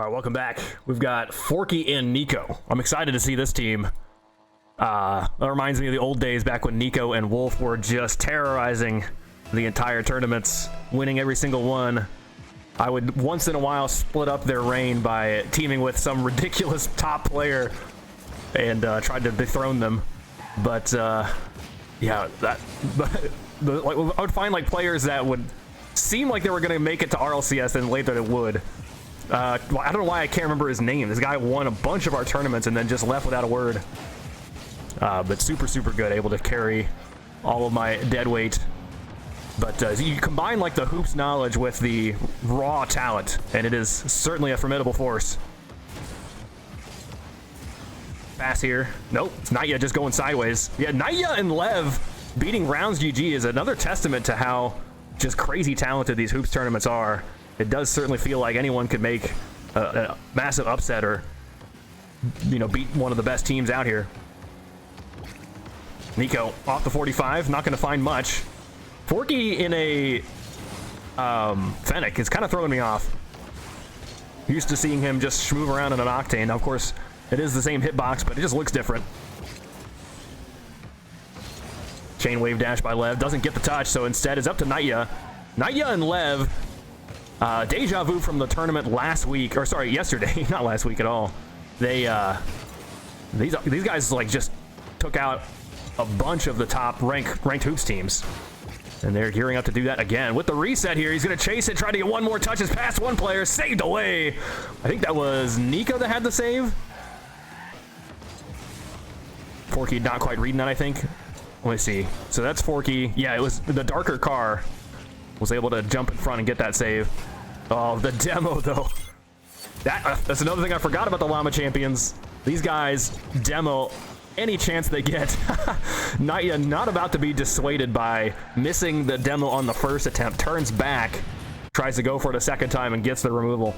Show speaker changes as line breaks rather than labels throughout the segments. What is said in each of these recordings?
Alright, welcome back. We've got Forky and Nico. I'm excited to see this team. That reminds me of the old days back when Nico and Wolf were just terrorizing the entire tournaments, winning every single one. I would once in a while split up their reign by teaming with some ridiculous top player and tried to dethrone them. But yeah, I would find like players that would seem like they were going to make it to RLCS, and later they would. I don't know why I can't remember his name. This guy won a bunch of our tournaments and then just left without a word. But super good, able to carry all of my dead weight. But you combine like the hoops knowledge with the raw talent, and it is certainly a formidable force. Pass here. Nope, it's KnightYuh just going sideways. Yeah, KnightYuh and Lev beating Rounds GG is another testament to how just crazy talented these hoops tournaments are. It does certainly feel like anyone could make a massive upset or, you know, beat one of the best teams out here. Nico off the 45, not going to find much. Forky in a Fennec is kind of throwing me off. Used to seeing him just move around in an Octane. Now, of course, it is the same hitbox, but it just looks different. Chain wave dash by Lev. Doesn't get the touch, so instead it's up to KnightYuh. KnightYuh and Lev, deja vu from the tournament last week, or sorry, yesterday, not last week at all. They, these guys like just took out a bunch of the top ranked hoops teams. And they're gearing up to do that again. With the reset here, he's going to chase it, try to get one more touches past one player, saved away. I think that was Nico that had the save. Forky not quite reading that, I think. Let me see. So that's Forky. Yeah, it was the darker car was able to jump in front and get that save. Oh, the demo, though. That's another thing I forgot about the Llama Champions. These guys demo any chance they get. KnightYuh not about to be dissuaded by missing the demo on the first attempt. Turns back, tries to go for it a second time, and gets the removal.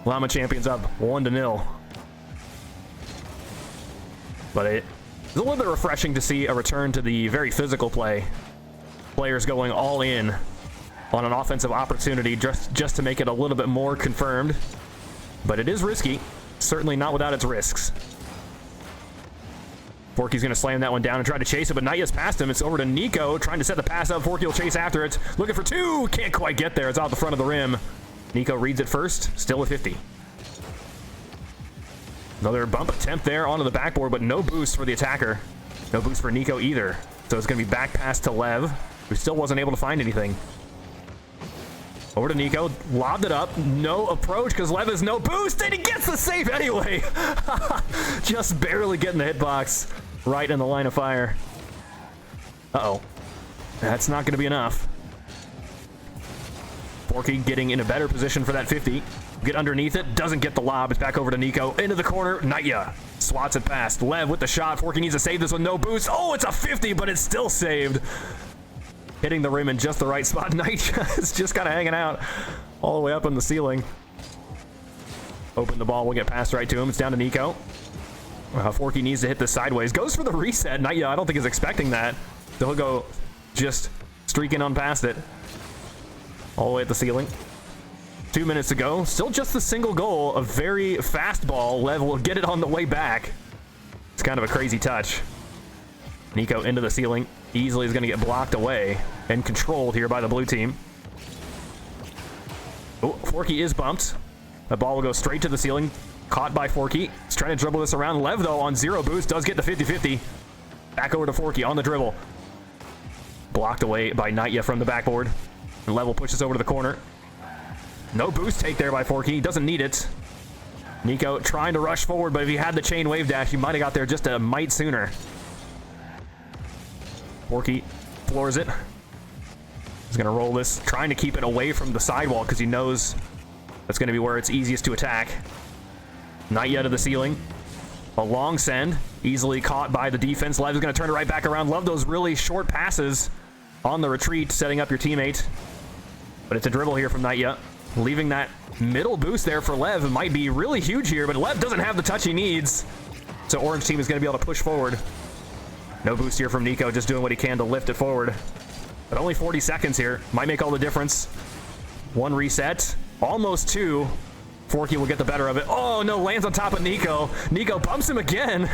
Llama Champions up 1-0. But it's a little bit refreshing to see a return to the very physical play. Players going all in on an offensive opportunity just to make it a little bit more confirmed. But it is risky. Certainly not without its risks. Forky's going to slam that one down and try to chase it, but KnightYuh's past him. It's over to Nico, trying to set the pass up. Forky will chase after it. Looking for two. Can't quite get there. It's out the front of the rim. Nico reads it first. Still at 50. Another bump attempt there onto the backboard, but no boost for the attacker. No boost for Nico either. So it's going to be back pass to Lev, who still wasn't able to find anything. Over to Nico, lobbed it up, no approach because Lev has no boost, and he gets the save anyway. Just barely getting the hitbox right in the line of fire. Uh-oh. That's not going to be enough. Forky getting in a better position for that 50. Get underneath it, doesn't get the lob. It's back over to Nico, into the corner. KnightYuh swats it past. Lev with the shot. Forky needs to save this with no boost. Oh, it's a 50, but it's still saved. Hitting the rim in just the right spot. KnightYuh is just kind of hanging out all the way up in the ceiling. Open the ball, we'll get passed right to him. It's down to Nico. Forky needs to hit this sideways. Goes for the reset. KnightYuh, I don't think is expecting that. So he'll go just streaking on past it. All the way at the ceiling. 2 minutes to go. Still just the single goal. A very fast ball. Lev will get it on the way back. It's kind of a crazy touch. Nico into the ceiling. Easily is going to get blocked away and controlled here by the blue team. Oh, Forky is bumped. The ball will go straight to the ceiling. Caught by Forky. He's trying to dribble this around. Lev, though, on zero boost, does get the 50-50. Back over to Forky on the dribble. Blocked away by KnightYuh from the backboard. And Lev will push this over to the corner. No boost take there by Forky. He doesn't need it. Nico trying to rush forward, but if he had the chain wave dash, he might have got there just a mite sooner. Forky floors it. He's going to roll this, trying to keep it away from the sidewall because he knows that's going to be where it's easiest to attack. KnightYuh to the ceiling. A long send, easily caught by the defense. Lev is going to turn it right back around. Love those really short passes on the retreat, setting up your teammate. But it's a dribble here from KnightYuh. Leaving that middle boost there for Lev. It might be really huge here, but Lev doesn't have the touch he needs. So Orange team is going to be able to push forward. No boost here from Nico, just doing what he can to lift it forward. But only 40 seconds here. Might make all the difference. One reset. Almost 2. Forky will get the better of it. Oh, no, lands on top of Nico. Nico bumps him again.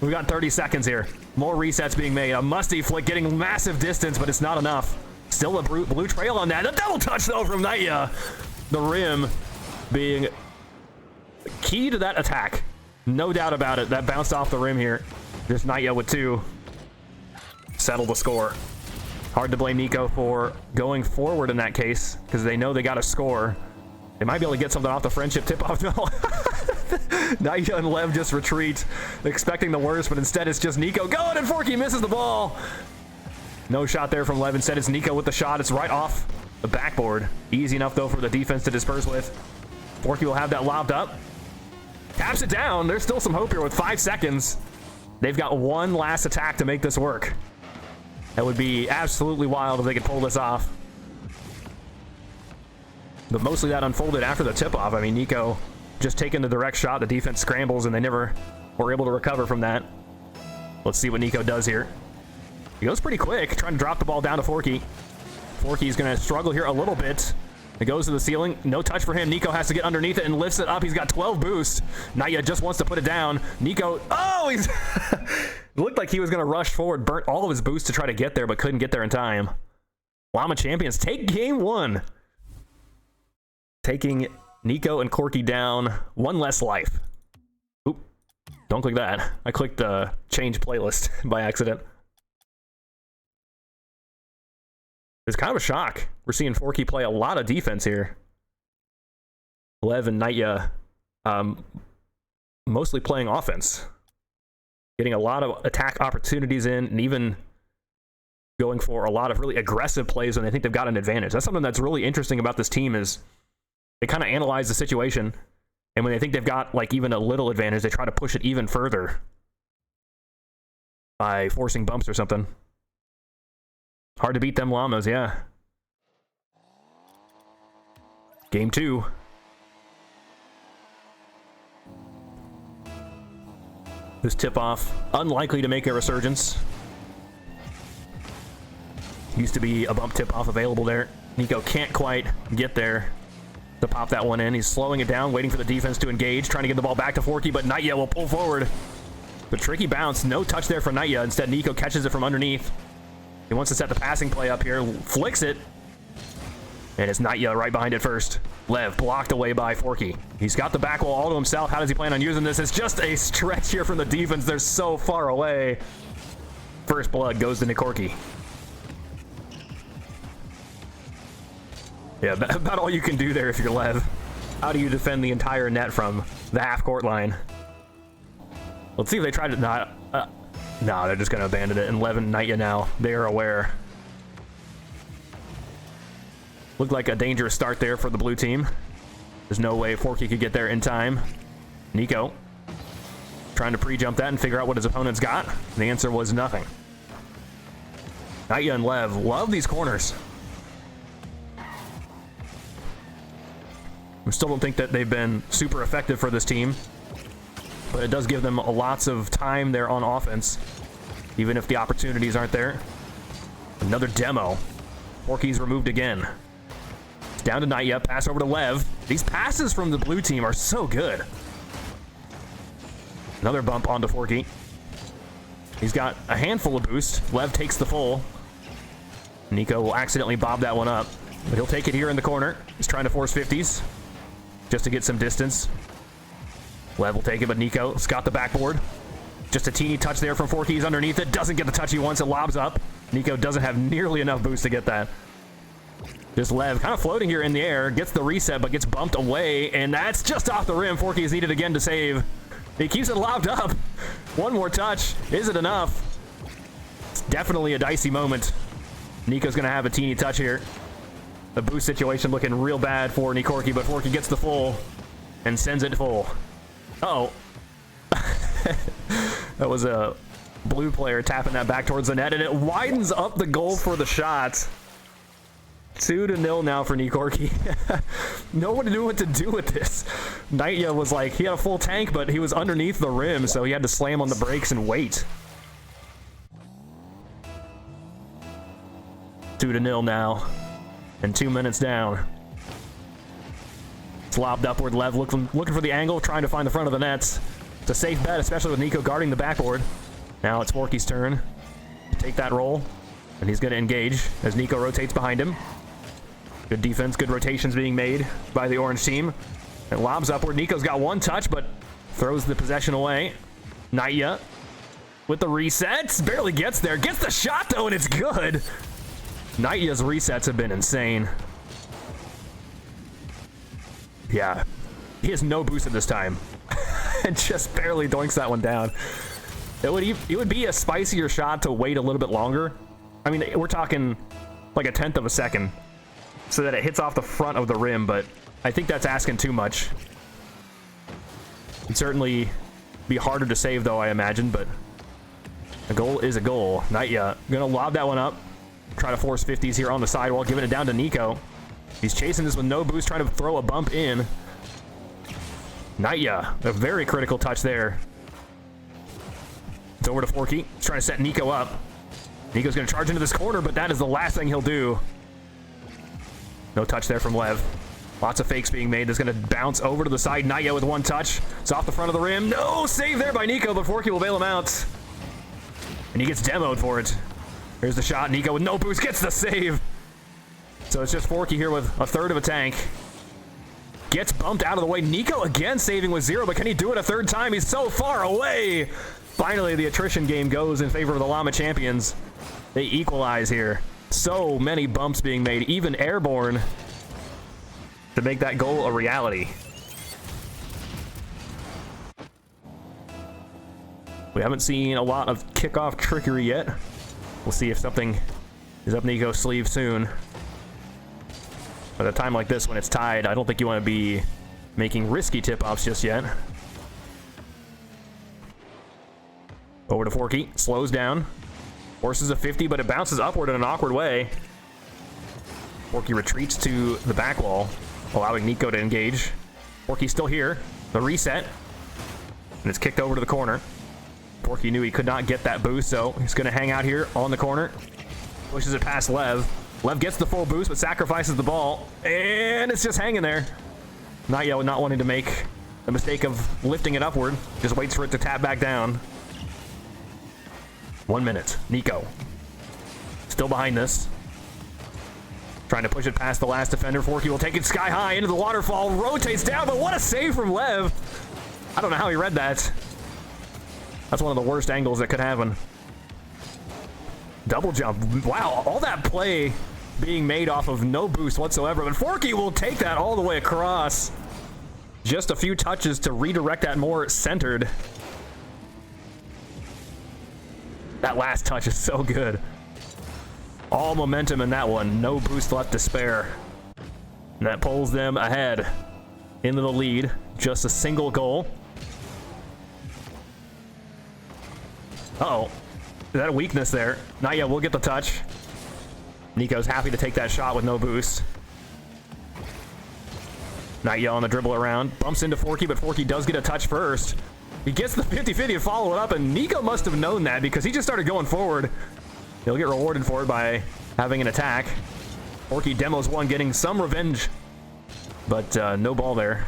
We got 30 seconds here. More resets being made. A musty flick getting massive distance, but it's not enough. Still a blue trail on that. A double touch, though, from KnightYuh. The rim being key to that attack. No doubt about it. That bounced off the rim here. Just KnightYuh with 2. Settle the score. Hard to blame Nico for going forward in that case, because they know they got to score. They might be able to get something off the friendship tip-off. No. KnightYuh and Lev just retreat, expecting the worst, but instead it's just Nico going, and Forky misses the ball. No shot there from Lev. Instead, it's Nico with the shot. It's right off the backboard. Easy enough, though, for the defense to disperse with. Forky will have that lobbed up. Taps it down. There's still some hope here with 5 seconds. They've got one last attack to make this work. That would be absolutely wild if they could pull this off. But mostly that unfolded after the tip-off. I mean, Nico just taking the direct shot. The defense scrambles, and they never were able to recover from that. Let's see what Nico does here. He goes pretty quick, trying to drop the ball down to Forky. Forky's going to struggle here a little bit. It goes to the ceiling. No touch for him. Nico has to get underneath it and lifts it up. He's got 12 boost. KnightYuh just wants to put it down. Nico, oh, he's... It looked like he was going to rush forward, burnt all of his boost to try to get there, but couldn't get there in time. Llama Champions take game 1. Taking Nico and Corky down. 1 less life. Oop. Don't click that. I clicked change playlist by accident. It's kind of a shock. We're seeing Forky play a lot of defense here. Lev and KnightYuh mostly playing offense. Getting a lot of attack opportunities in, and even going for a lot of really aggressive plays when they think they've got an advantage. That's something that's really interesting about this team is they kind of analyze the situation, and when they think they've got like even a little advantage, they try to push it even further by forcing bumps or something. Hard to beat them llamas, yeah. Game 2. This tip-off, unlikely to make a resurgence. Used to be a bump tip-off available there. Nico can't quite get there to pop that one in. He's slowing it down, waiting for the defense to engage, trying to get the ball back to Forky, but KnightYuh will pull forward. The tricky bounce, no touch there for KnightYuh. Instead, Nico catches it from underneath. He wants to set the passing play up here, flicks it, and it's KnightYuh right behind it first. Lev blocked away by Forky. He's got the back wall all to himself. How does he plan on using this? It's just a stretch here from the defense. They're so far away. First blood goes to Nicorky. Yeah, about all you can do there if you're Lev. How do you defend the entire net from the half-court line? Let's see if they try to not... no, they're just going to abandon it. And Lev and KnightYuh now, they are aware. Looked like a dangerous start there for the blue team. There's no way Forky could get there in time. Nico trying to pre-jump that and figure out what his opponent's got. The answer was nothing. KnightYuh and Lev love these corners. I still don't think that they've been super effective for this team, but it does give them lots of time there on offense, even if the opportunities aren't there. Another demo. Forky's removed again. It's down to KnightYuh, pass over to Lev. These passes from the blue team are so good. Another bump onto Forky. He's got a handful of boost. Lev takes the full. Nico will accidentally bob that one up, but he'll take it here in the corner. He's trying to force 50s just to get some distance. Lev will take it, but Nico's got the backboard. Just a teeny touch there from Forky. He's underneath it. Doesn't get the touch he wants. It lobs up. Nico doesn't have nearly enough boost to get that. Just Lev kind of floating here in the air. Gets the reset, but gets bumped away. And that's just off the rim. Forky is needed again to save. He keeps it lobbed up. One more touch. Is it enough? It's definitely a dicey moment. Nico's going to have a teeny touch here. The boost situation looking real bad for Nicorky, but Forky gets the full and sends it full. Uh-oh. That was a blue player tapping that back towards the net, and it widens up the goal for the shot. 2-0 now for Nicorky. Nobody knew what to do with this. KnightYuh was like, he had a full tank, but he was underneath the rim, so he had to slam on the brakes and wait. 2-0 now, and 2 minutes down. It's lobbed upward. Lev looking for the angle, trying to find the front of the nets. It's a safe bet, especially with Nico guarding the backboard. Now it's Forky's turn to take that roll, and he's going to engage as Nico rotates behind him. Good defense, good rotations being made by the orange team. And lobs upward. Nico's got one touch, but throws the possession away. KnightYuh with the resets. Barely gets there. Gets the shot, though, and it's good. KnightYuh's resets have been insane. Yeah. He has no boost at this time. And just barely doinks that one down. It would be a spicier shot to wait a little bit longer. I mean, we're talking like a 1/10 of a second so that it hits off the front of the rim, but I think that's asking too much. It'd certainly be harder to save, though, I imagine, but a goal is a goal. KnightYuh gonna lob that one up. Try to force 50s here on the sidewall, giving it down to Nico. He's chasing this with no boost, trying to throw a bump in. KnightYuh, a very critical touch there. It's over to Forky. He's trying to set Nico up. Nico's going to charge into this corner, but that is the last thing he'll do. No touch there from Lev. Lots of fakes being made. That's going to bounce over to the side. KnightYuh with one touch. It's off the front of the rim. No save there by Nico, but Forky will bail him out. And he gets demoed for it. Here's the shot. Nico with no boost gets the save. So it's just Forky here with a third of a tank. Gets bumped out of the way. Nico again saving with 0, but can he do it a third time? He's so far away. Finally, the attrition game goes in favor of the Llama champions. They equalize here. So many bumps being made, even airborne, to make that goal a reality. We haven't seen a lot of kickoff trickery yet. We'll see if something is up Nico's sleeve soon. But at a time like this, when it's tied, I don't think you want to be making risky tip-offs just yet. Over to Forky. Slows down. Forces a 50, but it bounces upward in an awkward way. Forky retreats to the back wall, allowing Nico to engage. Forky's still here. The reset. And it's kicked over to the corner. Forky knew he could not get that boost, so he's going to hang out here on the corner. Pushes it past Lev. Lev gets the full boost, but sacrifices the ball. And it's just hanging there. KnightYuh not wanting to make the mistake of lifting it upward. Just waits for it to tap back down. 1 minute. Nico. Still behind this. Trying to push it past the last defender. Forky will take it sky high into the waterfall. Rotates down, but what a save from Lev. I don't know how he read that. That's one of the worst angles that could happen. Double jump. Wow, all that play being made off of no boost whatsoever. But Forky will take that all the way across. Just a few touches to redirect that more centered. That last touch is so good. All momentum in that one. No boost left to spare. And that pulls them ahead into the lead. Just a single goal. Uh-oh. Is that a weakness there? KnightYuh will get the touch. Nico's happy to take that shot with no boost. KnightYuh on the dribble around. Bumps into Forky, but Forky does get a touch first. He gets the 50-50 and follow it up, and Nico must have known that because he just started going forward. He'll get rewarded for it by having an attack. Forky demos one, getting some revenge, but no ball there.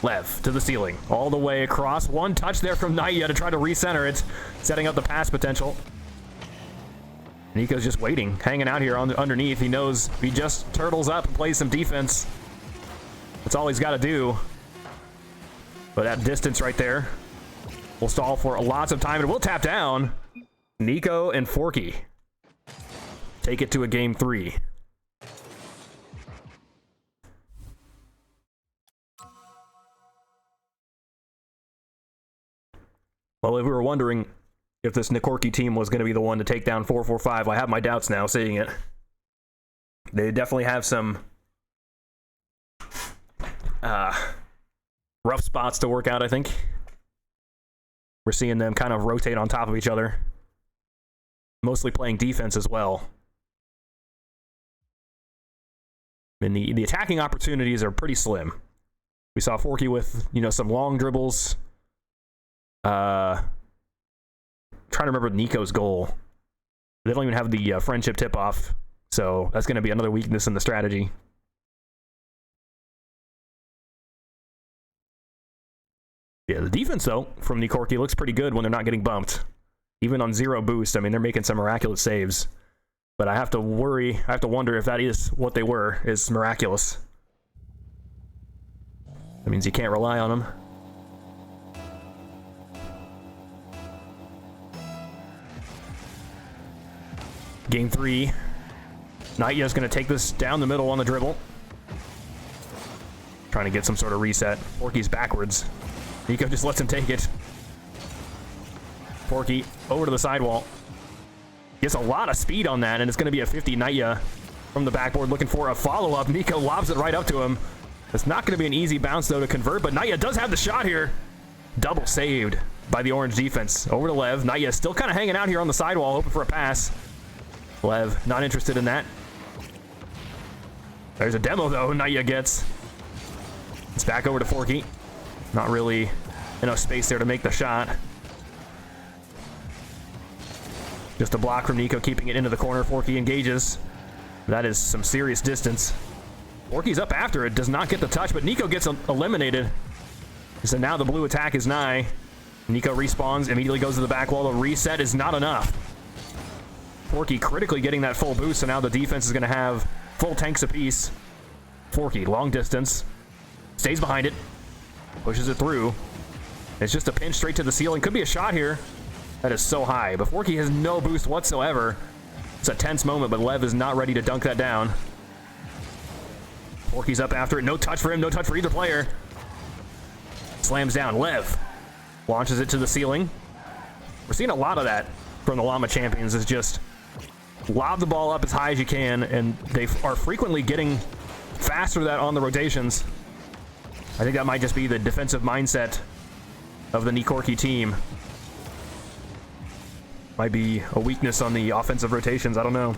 Lev to the ceiling, all the way across. One touch there from KnightYuh to try to recenter it, setting up the pass potential. Nico's just waiting, hanging out here underneath. He knows if he just turtles up and plays some defense, that's all he's got to do. But that distance right there will stall for lots of time, and we'll tap down. Nico and Forky take it to a game 3. Well, if we were wondering if this Nicorky team was going to be the one to take down 445, I have my doubts now seeing it. They definitely have some rough spots to work out, I think. We're seeing them kind of rotate on top of each other. Mostly playing defense as well. And the attacking opportunities are pretty slim. We saw Forky with, some long dribbles. Trying to remember Nico's goal. They don't even have the friendship tip-off, so that's going to be another weakness in the strategy. Yeah, the defense, though, from Nico looks pretty good when they're not getting bumped. Even on 0 boost, I mean, they're making some miraculous saves. But I have to wonder if that is what they were, is miraculous. That means you can't rely on them. Game 3. KnightYuh's going to take this down the middle on the dribble. Trying to get some sort of reset. Forky's backwards. Nico just lets him take it. Forky over to the sidewall. Gets a lot of speed on that, and it's going to be a 50. KnightYuh from the backboard looking for a follow-up. Nico lobs it right up to him. It's not going to be an easy bounce, though, to convert, but KnightYuh does have the shot here. Double saved by the orange defense. Over to Lev. KnightYuh still kind of hanging out here on the sidewall, hoping for a pass. Lev not interested in that. There's a demo, though, KnightYuh gets. It's back over to Forky. Not really enough space there to make the shot. Just a block from Nico, keeping it into the corner. Forky engages. That is some serious distance. Forky's up after it, does not get the touch, but Nico gets eliminated. So now the blue attack is nigh. Nico respawns, immediately goes to the back wall. The reset is not enough. Forky critically getting that full boost, so now the defense is going to have full tanks apiece. Forky, long distance. Stays behind it. Pushes it through. It's just a pinch straight to the ceiling. Could be a shot here. That is so high. But Forky has no boost whatsoever. It's a tense moment, but Lev is not ready to dunk that down. Forky's up after it. No touch for him. No touch for either player. Slams down. Lev launches it to the ceiling. We're seeing a lot of that from the Llama champions, is just lob the ball up as high as you can, and they are frequently getting faster than that on the rotations. I think that might just be the defensive mindset of the Nico team. Might be a weakness on the offensive rotations, I don't know.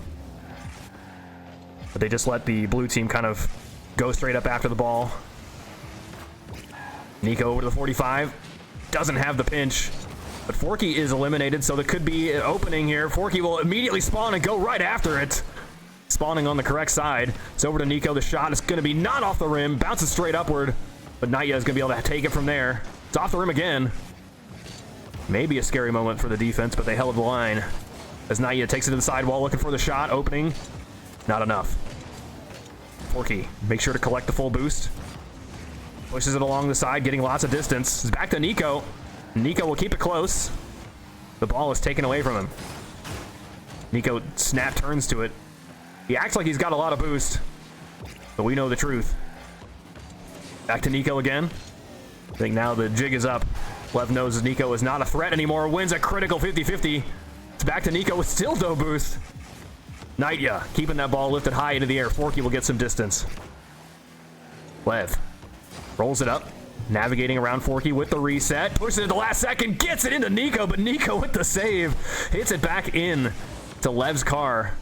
But they just let the blue team kind of go straight up after the ball. Nico over to the 45. Doesn't have the pinch. But Forky is eliminated, so there could be an opening here. Forky will immediately spawn and go right after it. Spawning on the correct side. It's over to Nico. The shot is going to be not off the rim. Bounces straight upward. But KnightYuh is going to be able to take it from there. It's off the rim again. Maybe a scary moment for the defense, but they held the line. As KnightYuh takes it to the sidewall, looking for the shot. Opening. Not enough. Forky, make sure to collect the full boost. Pushes it along the side, getting lots of distance. It's back to Nico. Nico will keep it close. The ball is taken away from him. Nico snap turns to it. He acts like he's got a lot of boost, but we know the truth. Back to Nico again. I think now the jig is up. Lev knows Nico is not a threat anymore. Wins a critical 50-50. It's back to Nico with still no boost. KnightYuh keeping that ball lifted high into the air. Forky will get some distance. Lev rolls it up. Navigating around Forky with the reset. Pushes it at the last second. Gets it into Nico, but Nico with the save. Hits it back in to Lev's car.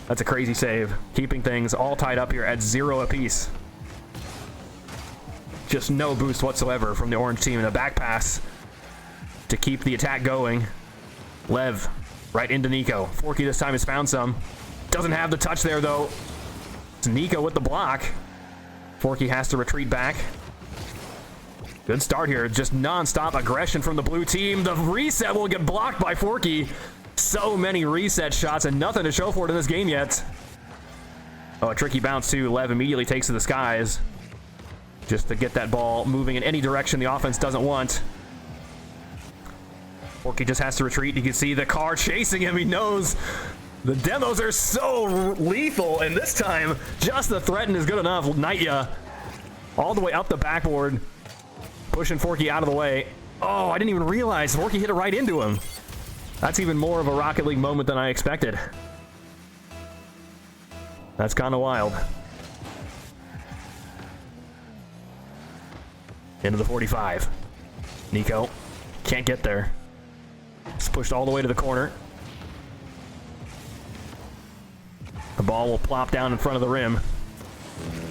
That's a crazy save. Keeping things all tied up here at 0 apiece. Just no boost whatsoever from the orange team, and a back pass to keep the attack going. Lev right into Nico. Forky this time has found some. Doesn't have the touch there, though. It's Nico with the block. Forky has to retreat back. Good start here. Just non-stop aggression from the blue team. The reset will get blocked by Forky. So many reset shots and nothing to show for it in this game yet. Oh, a tricky bounce, too. Lev immediately takes to the skies, just to get that ball moving in any direction the offense doesn't want. Forky just has to retreat. You can see the car chasing him. He knows the demos are so lethal, and this time, just the threaten is good enough. KnightYuh all the way up the backboard, pushing Forky out of the way. Oh, I didn't even realize Forky hit it right into him. That's even more of a Rocket League moment than I expected. That's kind of wild. Into the 45. Nico can't get there. It's pushed all the way to the corner. The ball will plop down in front of the rim.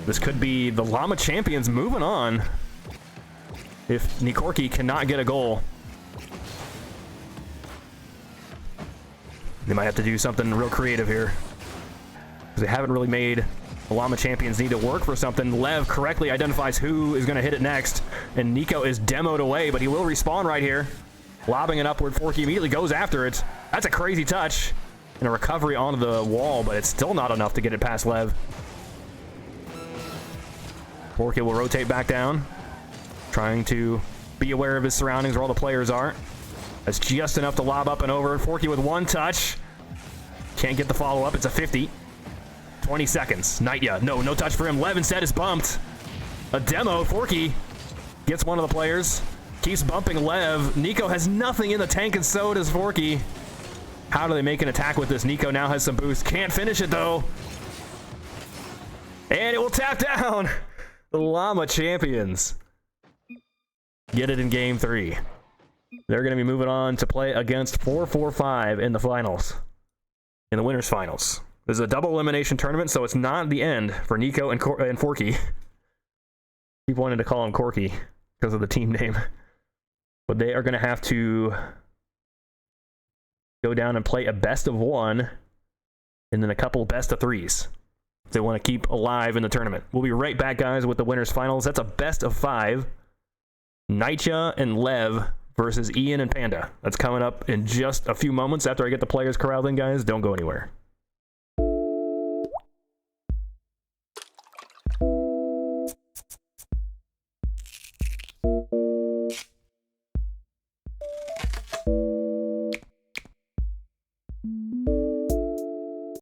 This could be the Llama champions moving on if Nico cannot get a goal. They might have to do something real creative here, because they haven't really made The Llama champions need to work for something. Lev correctly identifies who is going to hit it next, and Nico is demoed away, but he will respawn right here. Lobbing it upward, Forky immediately goes after it. That's a crazy touch. And a recovery onto the wall, but it's still not enough to get it past Lev. Forky will rotate back down, trying to be aware of his surroundings where all the players are. That's just enough to lob up and over. Forky with one touch. Can't get the follow-up. It's a 50. 20 seconds. KnightYuh. No touch for him. Lev instead is bumped. A demo. Forky gets one of the players. Keeps bumping Lev. Nico has nothing in the tank, and so does Forky. How do they make an attack with this? Nico now has some boost. Can't finish it, though. And it will tap down. The Llama champions get it in game 3. They're going to be moving on to play against 445 in the finals. In the winners finals. This is a double elimination tournament, so it's not the end for Nico and Forky. People wanted to call him Corky because of the team name. But they are going to have to go down and play a best of 1 and then a couple best of 3s if they want to keep alive in the tournament. We'll be right back, guys, with the winners finals. That's a best of 5. KnightYuh and Lev versus Ian and Panda. That's coming up in just a few moments after I get the players corralled in, guys. Don't go anywhere.